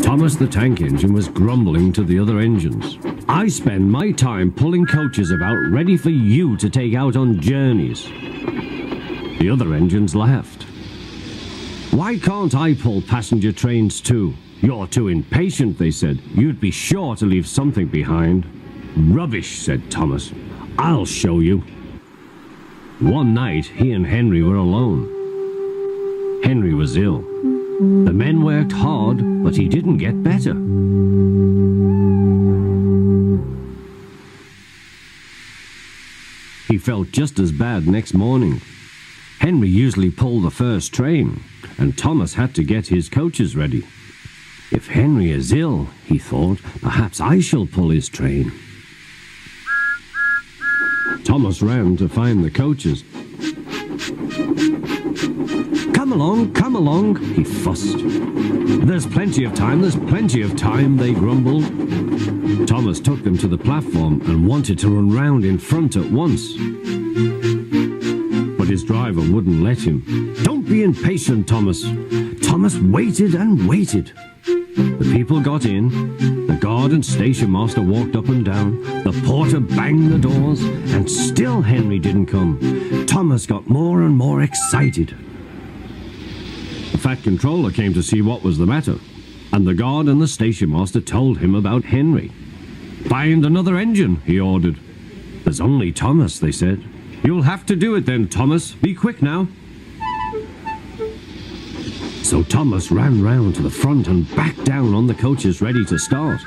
Thomas the Tank Engine was grumbling to the other engines. I spend my time pulling coaches about ready for you to take out on journeys. The other engines laughed. Why can't I pull passenger trains too? You're too impatient, they said. You'd be sure to leave something behind. Rubbish, said Thomas. I'll show you. One night, he and Henry were alone. Henry was ill. The men worked hard, but he didn't get better. He felt just as bad next morning. Henry usually pulled the first train, and Thomas had to get his coaches ready. If Henry is ill, he thought, perhaps I shall pull his train. Thomas ran to find the coaches. Come along, he fussed. There's plenty of time, they grumbled. Thomas took them to the platform and wanted to run round in front at once. But his driver wouldn't let him. Don't be impatient, Thomas. Thomas waited and waited. The people got in. The guard and station master walked up and down. The porter banged the doors, and still Henry didn't come. Thomas got more and more excited. The Fat Controller came to see what was the matter, and the guard and the station master told him about Henry. Find another engine, he ordered. There's only Thomas, they said. You'll have to do it then, Thomas. Be quick now. So Thomas ran round to the front and back down on the coaches ready to start.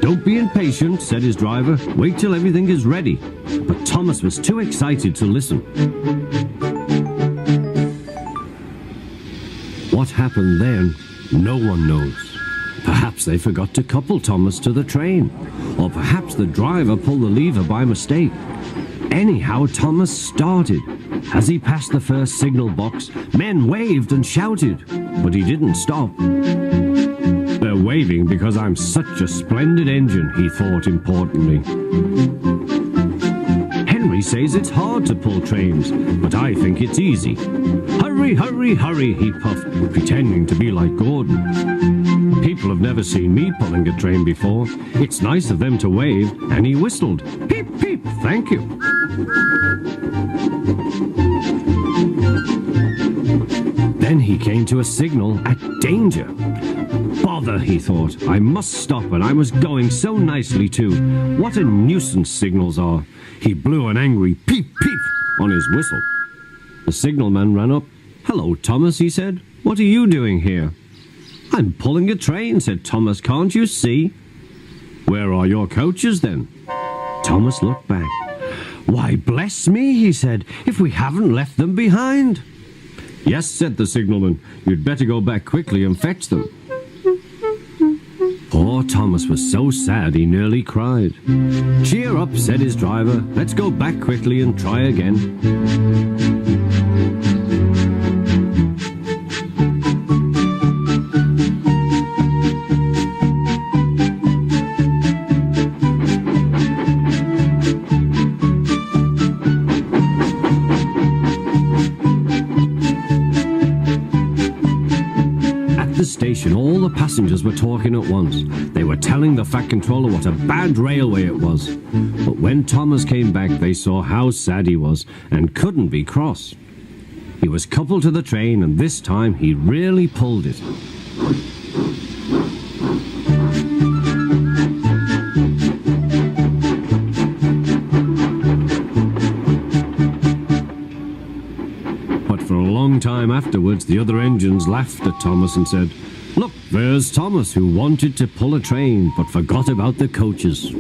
Don't be impatient, said his driver. Wait till everything is ready. But Thomas was too excited to listen. What happened then, no one knows. Perhaps they forgot to couple Thomas to the train, or perhaps the driver pulled the lever by mistake. Anyhow, Thomas started. As he passed the first signal box, men waved and shouted, but he didn't stop. They're waving because I'm such a splendid engine, he thought importantly. Henry says it's hard to pull trains, but I think it's easy. Hurry, hurry, hurry, he puffed, pretending to be like Gordon. People have never seen me pulling a train before. It's nice of them to wave, and he whistled. Peep, peep, thank you. Then he came to a signal at danger. Bother, he thought. I must stop, and I was going so nicely too. What a nuisance signals are. He blew an angry peep, peep on his whistle. The signalman ran up. Hello, Thomas, he said. What are you doing here? I'm pulling a train, said Thomas. Can't you see? Where are your coaches, then? Thomas looked back. Why, bless me, he said, if we haven't left them behind. Yes, said the signalman. You'd better go back quickly and fetch them. Poor Thomas was so sad he nearly cried. Cheer up, said his driver. Let's go back quickly and try again. Station, all the passengers were talking at once. They were telling the Fat Controller what a bad railway it was. But when Thomas came back, they saw how sad he was and couldn't be cross. He was coupled to the train, and this time he really pulled it. But for a long time afterwards, the other engines laughed at Thomas and said, Look, there's Thomas who wanted to pull a train but forgot about the coaches.